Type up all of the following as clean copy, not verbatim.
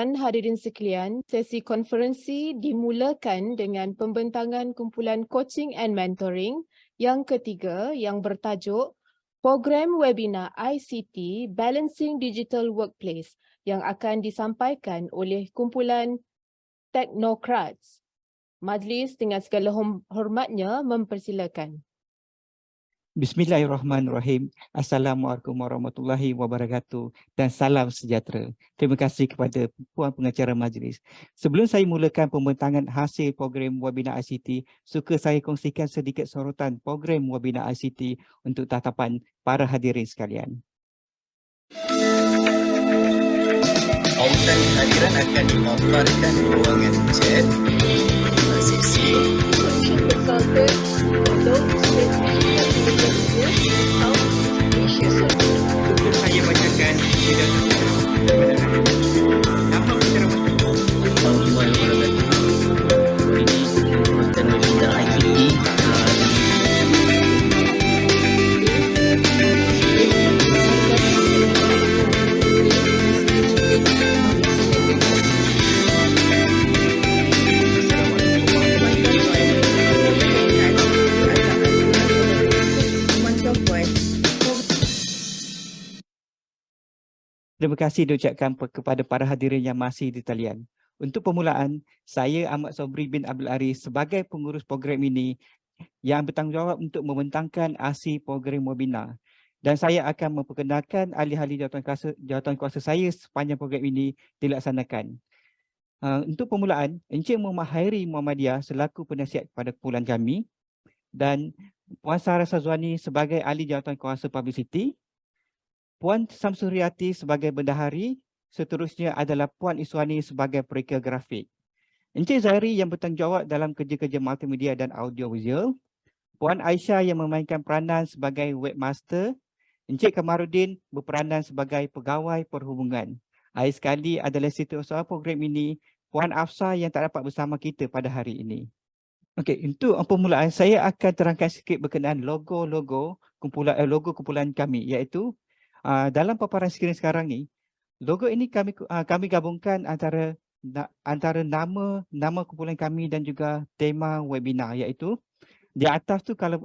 Puan hadirin sekalian, sesi konferensi dimulakan dengan pembentangan kumpulan coaching and mentoring yang ketiga yang bertajuk Program Webinar ICT Balancing Digital Workplace yang akan disampaikan oleh kumpulan Technocrats. Majlis dengan segala hormatnya mempersilakan. Bismillahirrahmanirrahim. Assalamualaikum warahmatullahi wabarakatuh dan salam sejahtera. Terima kasih kepada Puan Pengacara Majlis. Sebelum saya mulakan pembentangan hasil program webinar ICT, suka saya kongsikan sedikit sorotan program webinar ICT untuk tatapan para hadirin sekalian. Pautan kehadiran akan dipaparkan di ruangan chat sesi Consultant untuk Saya bacakan nama penceramah. Assalamualaikum warahmatullahi wabarakatuh. Ini merupakan webinar ICT Terima kasih diucapkan kepada para hadirin yang masih di talian. Untuk permulaan, saya Ahmad Sobri bin Abdul Aris sebagai pengurus program ini yang bertanggungjawab untuk membentangkan hasil program webinar. Dan saya akan memperkenalkan ahli-ahli jawatan kuasa saya sepanjang program ini dilaksanakan. Untuk permulaan, Encik Muhammad Hairi Muhammadiyah selaku penasihat kepada kumpulan kami dan Puan Sarah Sazwani sebagai ahli jawatan kuasa publicity, Puan Samsuriati sebagai bendahari, seterusnya adalah Puan Iswani sebagai pereka grafik. Encik Zahri yang bertanggungjawab dalam kerja-kerja multimedia dan audiovisual, Puan Aisyah yang memainkan peranan sebagai webmaster, Encik Kamaruddin berperanan sebagai pegawai perhubungan. Akhir sekali adalah setiausaha program ini, Puan Afsah yang tak dapat bersama kita pada hari ini. Okey, untuk permulaan saya akan terangkan sikit berkenaan logo kumpulan kami, iaitu dalam paparan skrin sekarang ni, logo ini kami gabungkan antara nama kumpulan kami dan juga tema webinar, iaitu di atas tu kalau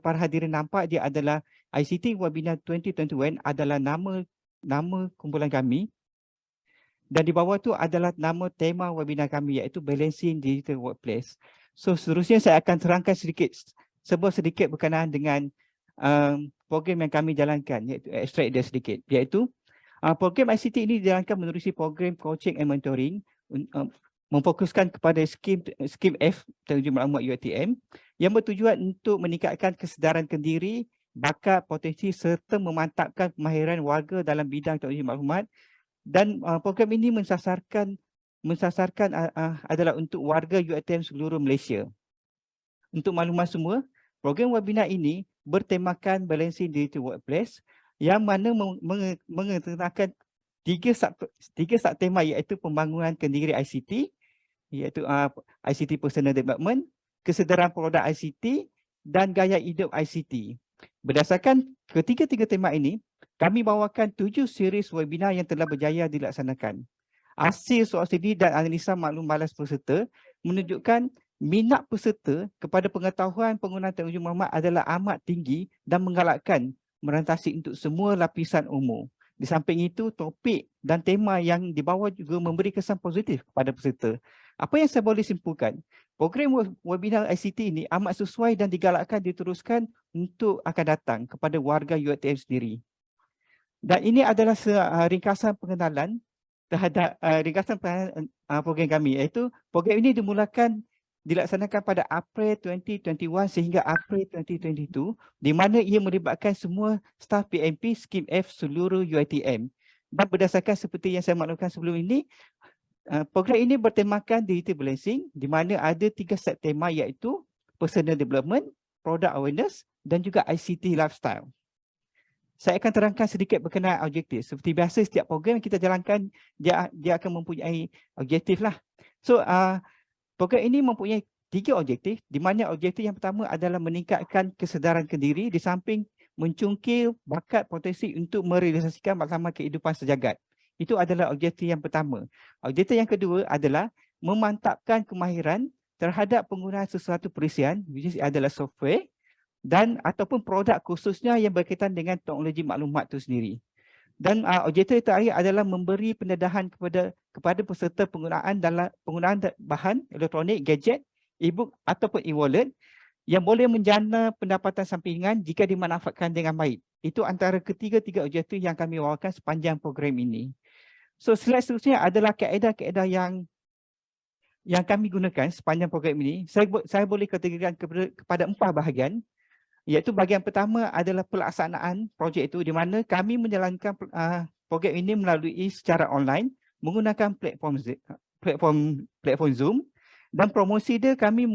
para hadirin nampak dia adalah ICT Webinar 2021 adalah nama kumpulan kami, dan di bawah tu adalah nama tema webinar kami, iaitu Balancing Digital Workplace. So seterusnya saya akan terangkan sebuah sedikit berkenaan dengan program yang kami jalankan, iaitu extract dia sedikit, iaitu program ICT ini dijalankan menerusi program coaching and mentoring, memfokuskan kepada skim F terjun maklumat UiTM yang bertujuan untuk meningkatkan kesedaran kendiri, bakat, potensi serta memantapkan kemahiran warga dalam bidang teknologi maklumat. Dan program ini mensasarkan adalah untuk warga UiTM seluruh Malaysia. Untuk maklumat semua, program webinar ini bertemakan Balancing Digital Workplace yang mana mengenakan tiga subtema, iaitu pembangunan kendiri ICT, iaitu ICT Personal Development, kesedaran produk ICT dan gaya hidup ICT. Berdasarkan ketiga-tiga tema ini, kami bawakan 7 series webinar yang telah berjaya dilaksanakan. Hasil soal studi dan analisa maklum balas peserta menunjukkan minat peserta kepada pengetahuan penggunaan teknologi maklumat adalah amat tinggi dan menggalakkan merantasi untuk semua lapisan umur. Di samping itu, topik dan tema yang dibawa juga memberi kesan positif kepada peserta. Apa yang saya boleh simpulkan? Program webinar ICT ini amat sesuai dan digalakkan diteruskan untuk akan datang kepada warga UiTM sendiri. Dan ini adalah ringkasan pengenalan terhadap program kami, iaitu program ini dilaksanakan pada April 2021 sehingga April 2022, di mana ia melibatkan semua staf PMP skim F seluruh UiTM. Dan berdasarkan seperti yang saya maklumkan sebelum ini, program ini bertemakan digital balancing, di mana ada 3 set tema, iaitu personal development, product awareness dan juga ICT lifestyle. Saya akan terangkan sedikit berkenaan objektif. Seperti biasa, setiap program yang kita jalankan, dia akan mempunyai objektif lah. So, program ini mempunyai 3 objektif, di mana objektif yang pertama adalah meningkatkan kesedaran kendiri di samping mencungkil bakat potensi untuk merealisasikan matlamat kehidupan sejagat. Itu adalah objektif yang pertama. Objektif yang kedua adalah memantapkan kemahiran terhadap penggunaan sesuatu perisian, which is adalah software dan ataupun produk khususnya yang berkaitan dengan teknologi maklumat itu sendiri. Dan objektif terakhir adalah memberi pendedahan kepada peserta penggunaan bahan elektronik, gadget, e-book ataupun e-wallet yang boleh menjana pendapatan sampingan jika dimanfaatkan dengan baik. Itu antara ketiga objektif yang kami bawakan sepanjang program ini. So slide seterusnya adalah kaedah-kaedah yang kami gunakan sepanjang program ini. Saya boleh kategorikan kepada 4 bahagian. Iaitu bahagian pertama adalah pelaksanaan projek itu, di mana kami menjalankan program ini melalui secara online menggunakan platform Zoom, dan promosi dia kami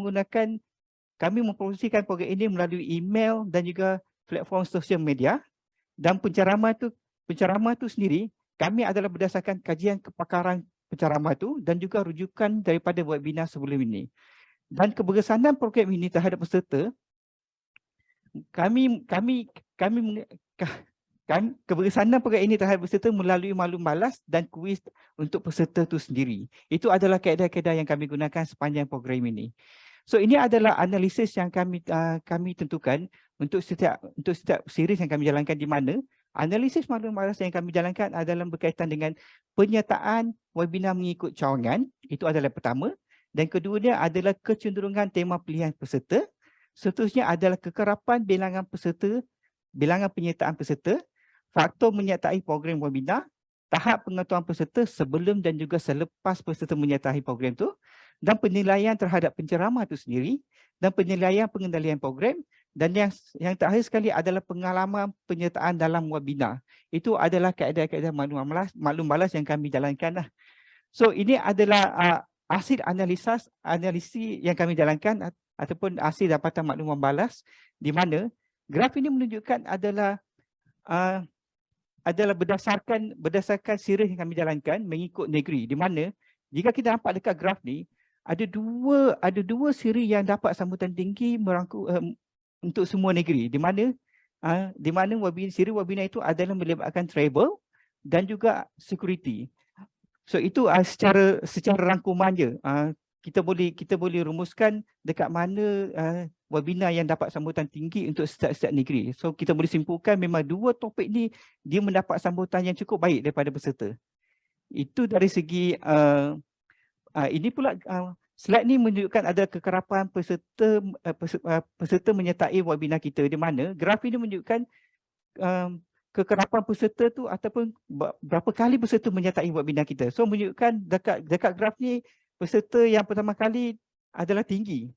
mempromosikan program ini melalui email dan juga platform sosial media. Dan penceramah tu sendiri kami adalah berdasarkan kajian kepakaran penceramah tu dan juga rujukan daripada webinar sebelum ini. Dan keberkesanan program ini terhadap peserta, keberkesanan program ini terhadap peserta melalui maklum balas dan kuis untuk peserta itu sendiri. Itu adalah kaedah-kaedah yang kami gunakan sepanjang program ini. So ini adalah analisis yang kami tentukan untuk setiap series yang kami jalankan, di mana analisis maklum balas yang kami jalankan adalah berkaitan dengan penyertaan webinar mengikut cawangan. Itu adalah pertama. Dan keduanya adalah kecenderungan tema pilihan peserta. Seterusnya adalah kekerapan bilangan penyertaan peserta, faktor menyertai program webinar, tahap pengetahuan peserta sebelum dan juga selepas peserta menyertai program itu, dan penilaian terhadap penceramah itu sendiri, dan penilaian pengendalian program, dan yang terakhir sekali adalah pengalaman penyertaan dalam webinar. Itu adalah kaedah-kaedah maklum balas yang kami jalankan. So ini adalah hasil analisis yang kami jalankan ataupun hasil dapatan makluman balas, di mana graf ini menunjukkan adalah berdasarkan series yang kami jalankan mengikut negeri, di mana jika kita nampak dekat graf ni ada dua siri yang dapat sambutan tinggi untuk semua negeri, di mana siri webinar itu adalah melibatkan travel dan juga security. So itu secara rangkuman je. Kita boleh rumuskan dekat mana webinar yang dapat sambutan tinggi untuk setiap negeri. So kita boleh simpulkan memang dua topik ni dia mendapat sambutan yang cukup baik daripada peserta. Itu dari segi ini pula slide ni menunjukkan ada kekerapan peserta menyertai webinar kita, di mana graf ini menunjukkan kekerapan peserta tu ataupun berapa kali peserta menyertai webinar kita. So menunjukkan dekat graf ni peserta yang pertama kali adalah tinggi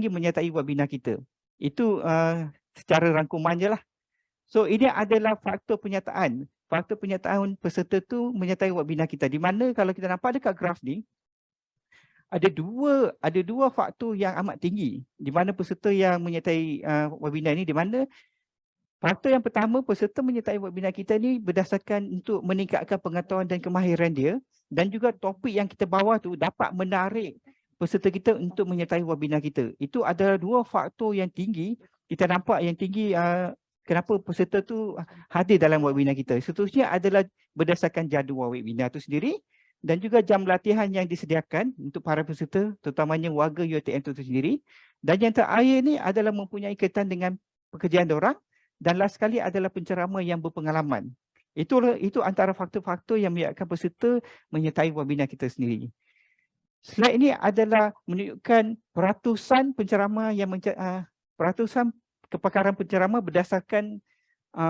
menyertai webinar kita. Itu secara rangkuman je lah. So ini adalah faktor penyertaan peserta tu menyertai webinar kita, di mana kalau kita nampak dekat graf ni ada dua faktor yang amat tinggi di mana peserta yang menyertai webinar ni, di mana faktor yang pertama, peserta menyertai webinar kita ni berdasarkan untuk meningkatkan pengetahuan dan kemahiran dia, dan juga topik yang kita bawa tu dapat menarik peserta kita untuk menyertai webinar kita. Itu adalah dua faktor yang tinggi. Kita nampak yang tinggi kenapa peserta tu hadir dalam webinar kita. Seterusnya adalah berdasarkan jadual webinar tu sendiri dan juga jam latihan yang disediakan untuk para peserta, terutamanya warga UiTM itu sendiri. Dan yang terakhir ni adalah mempunyai kaitan dengan pekerjaan diorang. Dan last sekali adalah penceramah yang berpengalaman. Itu antara faktor-faktor yang menyebabkan peserta menyertai webinar kita sendiri. Slide ini adalah menunjukkan peratusan penceramah peratusan kepakaran penceramah berdasarkan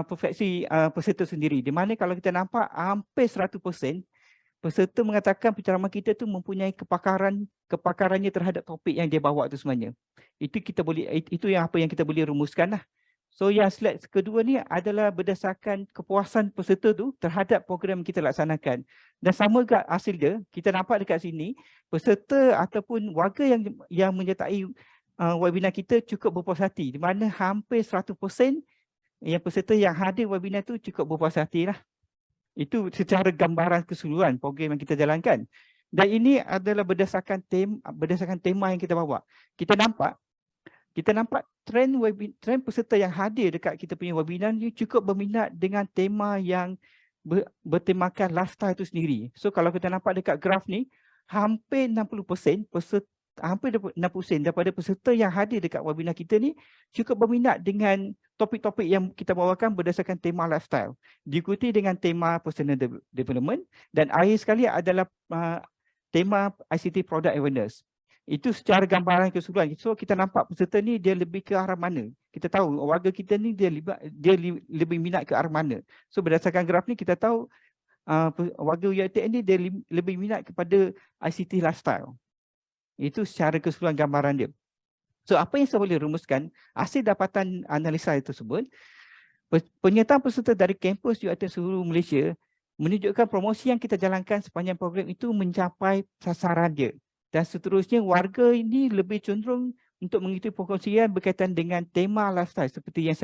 perfeksi peserta sendiri. Di mana kalau kita nampak hampir 100% peserta mengatakan penceramah kita tu mempunyai kepakarannya terhadap topik yang dia bawa tu sebenarnya. Itu yang kita boleh rumuskan lah. So yang slide kedua ni adalah berdasarkan kepuasan peserta tu terhadap program yang kita laksanakan. Dan sama juga hasil dia, kita nampak dekat sini, peserta ataupun warga yang menyertai webinar kita cukup berpuas hati. Di mana hampir 100% yang peserta yang hadir webinar tu cukup berpuas hati lah. Itu secara gambaran keseluruhan program yang kita jalankan. Dan ini adalah berdasarkan tema yang kita bawa. Kita nampak trend peserta yang hadir dekat kita punya webinar ni cukup berminat dengan tema yang bertemakan lifestyle itu sendiri. So kalau kita nampak dekat graf ni, hampir 60% hampir 60% daripada peserta yang hadir dekat webinar kita ni cukup berminat dengan topik-topik yang kita bawakan berdasarkan tema lifestyle. Diikuti dengan tema personal development dan akhir sekali adalah tema ICT product awareness. Itu secara gambaran keseluruhan. So kita nampak peserta ni dia lebih ke arah mana. Kita tahu warga kita ni dia lebih minat ke arah mana. So berdasarkan graf ni kita tahu warga UiTM ni dia lebih minat kepada ICT lifestyle. Itu secara keseluruhan gambaran dia. So apa yang saya boleh rumuskan hasil dapatan analisa tersebut, penyertaan peserta dari kampus UiTM seluruh Malaysia menunjukkan promosi yang kita jalankan sepanjang program itu mencapai sasaran dia. Dan seterusnya warga ini lebih cenderung untuk mengikuti perkongsian berkaitan dengan tema lifestyle seperti yang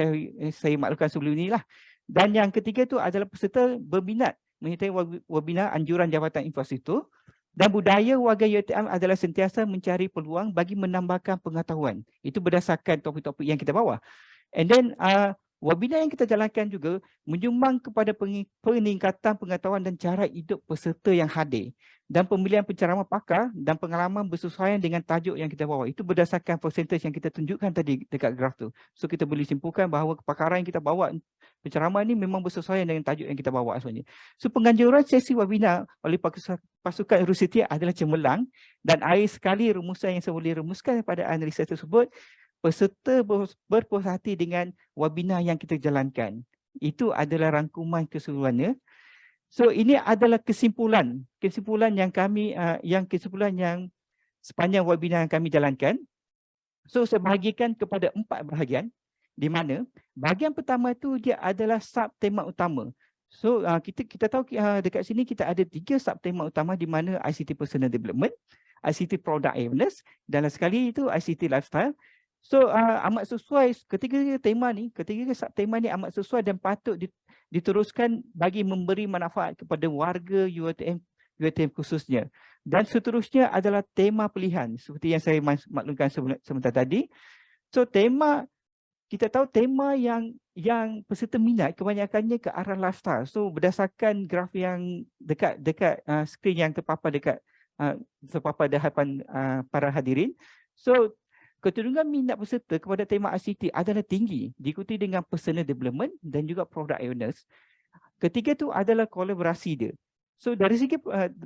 saya maklumkan sebelum ini lah. Dan yang ketiga itu adalah peserta berminat mengikuti webinar anjuran Jabatan Infrastruktur dan budaya warga UiTM adalah sentiasa mencari peluang bagi menambahkan pengetahuan. Itu berdasarkan topik-topik yang kita bawa. And then webinar yang kita jalankan juga menyumbang kepada peningkatan pengetahuan dan cara hidup peserta yang hadir dan pemilihan penceramah pakar dan pengalaman bersesuaian dengan tajuk yang kita bawa. Itu berdasarkan persentage yang kita tunjukkan tadi dekat graf tu. So kita boleh simpulkan bahawa kepakaran yang kita bawa penceramah ni memang bersesuaian dengan tajuk yang kita bawa sebenarnya. So penganjuran sesi webinar oleh pasukan Rusiti adalah cemerlang dan akhir sekali rumusan yang saya boleh rumuskan pada analisa tersebut, peserta berpuas hati dengan webinar yang kita jalankan. Itu adalah rangkuman keseluruhannya. So ini adalah kesimpulan yang kami kesimpulan yang sepanjang webinar yang kami jalankan. So saya bahagikan kepada 4 bahagian di mana bahagian pertama tu dia adalah subtema utama. So kita tahu dekat sini kita ada 3 subtema utama di mana ICT personal development, ICT product awareness dan sekali itu ICT lifestyle. So amat sesuai ketiga subtema ni amat sesuai dan patut diteruskan bagi memberi manfaat kepada warga UiTM khususnya. Dan seterusnya adalah tema pilihan seperti yang saya maklumkan sebentar tadi. So kita tahu tema yang peserta minat kebanyakannya ke arah lifestyle. So berdasarkan graf yang dekat skrin yang terpapar di hadapan para hadirin. So kecenderungan minat peserta kepada tema ICT adalah tinggi, diikuti dengan personal development dan juga product awareness. Ketiga tu adalah kolaborasi dia. So dari segi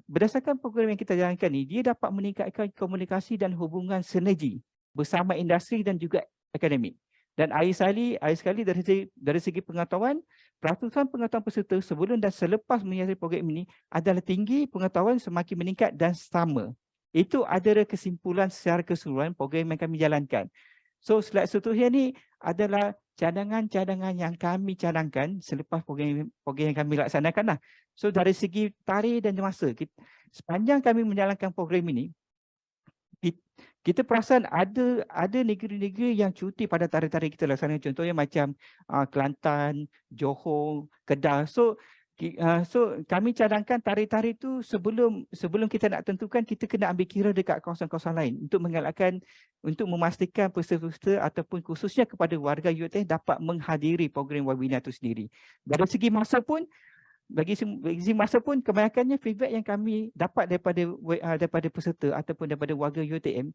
berdasarkan program yang kita jalankan ni, dia dapat meningkatkan komunikasi dan hubungan sinergi bersama industri dan juga akademik. Dan akhir sekali dari segi pengetahuan, peratusan pengetahuan peserta sebelum dan selepas menyelesaikan program ini adalah tinggi, pengetahuan semakin meningkat dan sama. Itu adalah kesimpulan secara keseluruhan program yang kami jalankan. So slide seterusnya ni adalah cadangan-cadangan yang kami cadangkan selepas program yang kami laksanakan lah. So dari segi tarikh dan masa, sepanjang kami menjalankan program ini, kita perasan ada negeri-negeri yang cuti pada tarikh-tarikh kita laksanakan. Contohnya macam Kelantan, Johor, Kedah. So kami cadangkan tarikh-tarikh itu sebelum kita nak tentukan, kita kena ambil kira dekat kawasan-kawasan lain untuk memastikan peserta ataupun khususnya kepada warga UiTM dapat menghadiri program webinar itu sendiri. Dari segi masa pun, kebanyakannya feedback yang kami dapat daripada peserta ataupun daripada warga UiTM,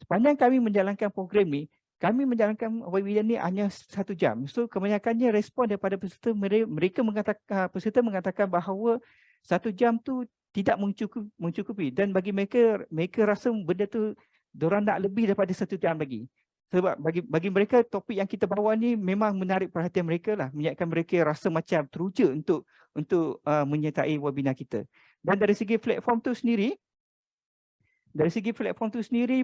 sepanjang kami menjalankan program ni, kami menjalankan webinar ni hanya 1 jam. So kebanyakannya respon daripada peserta, peserta mengatakan bahawa 1 jam tu tidak mencukupi dan bagi mereka rasa benda tu diorang nak lebih daripada 1 jam lagi. Sebab bagi mereka topik yang kita bawa ni memang menarik perhatian mereka lah, menyebabkan mereka rasa macam teruja untuk menyertai webinar kita. Dan dari segi platform tu sendiri,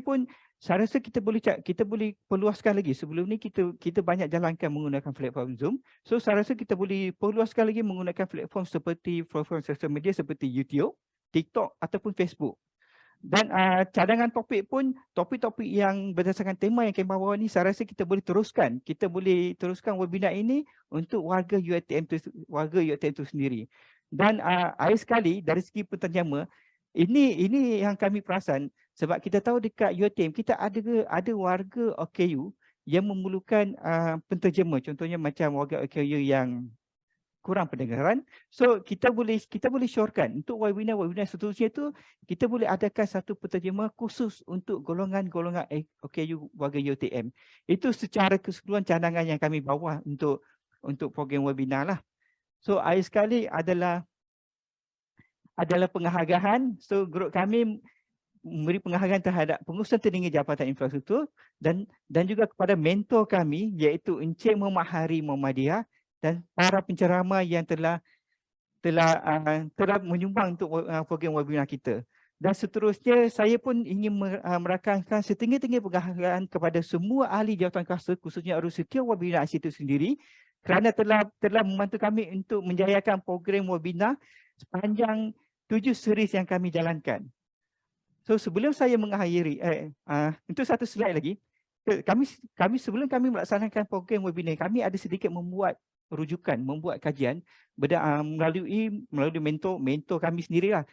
pun saya rasa kita boleh perluaskan lagi. Sebelum ni kita banyak jalankan menggunakan platform Zoom. So saya rasa kita boleh perluaskan lagi menggunakan platform sosial media seperti YouTube, TikTok ataupun Facebook. Dan cadangan topik-topik yang berdasarkan tema yang kami bawa ni, saya rasa kita boleh teruskan webinar ini untuk warga UiTM itu sendiri. Dan akhir sekali dari segi penterjemah, ini yang kami perasan sebab kita tahu dekat UiTM kita ada warga OKU yang memerlukan penterjemah. Contohnya macam warga OKU yang kurang pendengaran. So kita boleh syorkan untuk webinar seterusnya itu kita boleh adakan satu penterjemah khusus untuk golongan-golongan OKU warga UiTM. Itu secara keseluruhan cadangan yang kami bawa untuk program webinar lah. So akhir sekali adalah penghargaan. So grup kami memberi penghargaan terhadap pengurusan tertinggi Jabatan Infrastruktur dan juga kepada mentor kami iaitu Encik Muhammad Hari Muhammadiyah dan para penceramah yang telah menyumbang untuk program webinar kita. Dan seterusnya saya pun ingin merakamkan setinggi-tinggi penghargaan kepada semua ahli jawatankuasa khususnya Arusutia Webinar ICT sendiri kerana telah membantu kami untuk menjayakan program webinar sepanjang 7 series yang kami jalankan. So sebelum saya mengakhiri, untuk satu slide lagi, kami sebelum kami melaksanakan program webinar, kami ada sedikit membuat rujukan, membuat kajian melalui mentor kami sendirilah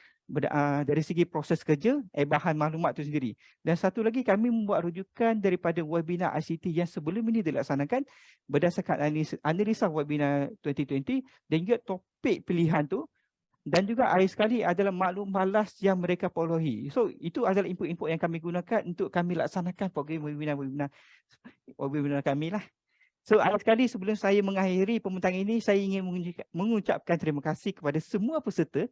dari segi proses kerja, bahan maklumat itu sendiri. Dan satu lagi kami membuat rujukan daripada webinar ICT yang sebelum ini dilaksanakan berdasarkan analisa webinar 2020 dan juga topik pilihan tu. Dan juga akhir sekali adalah maklum balas yang mereka perolehi. So itu adalah input-input yang kami gunakan untuk kami laksanakan program webinar kami lah. So akhir sekali sebelum saya mengakhiri pembincangan ini, saya ingin mengucapkan terima kasih kepada semua peserta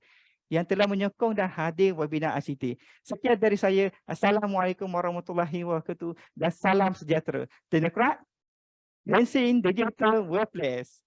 yang telah menyokong dan hadir webinar ICT. Sekian dari saya. Assalamualaikum warahmatullahi wabarakatuh dan salam sejahtera. Teknokrat, Dancing Digital Workplace.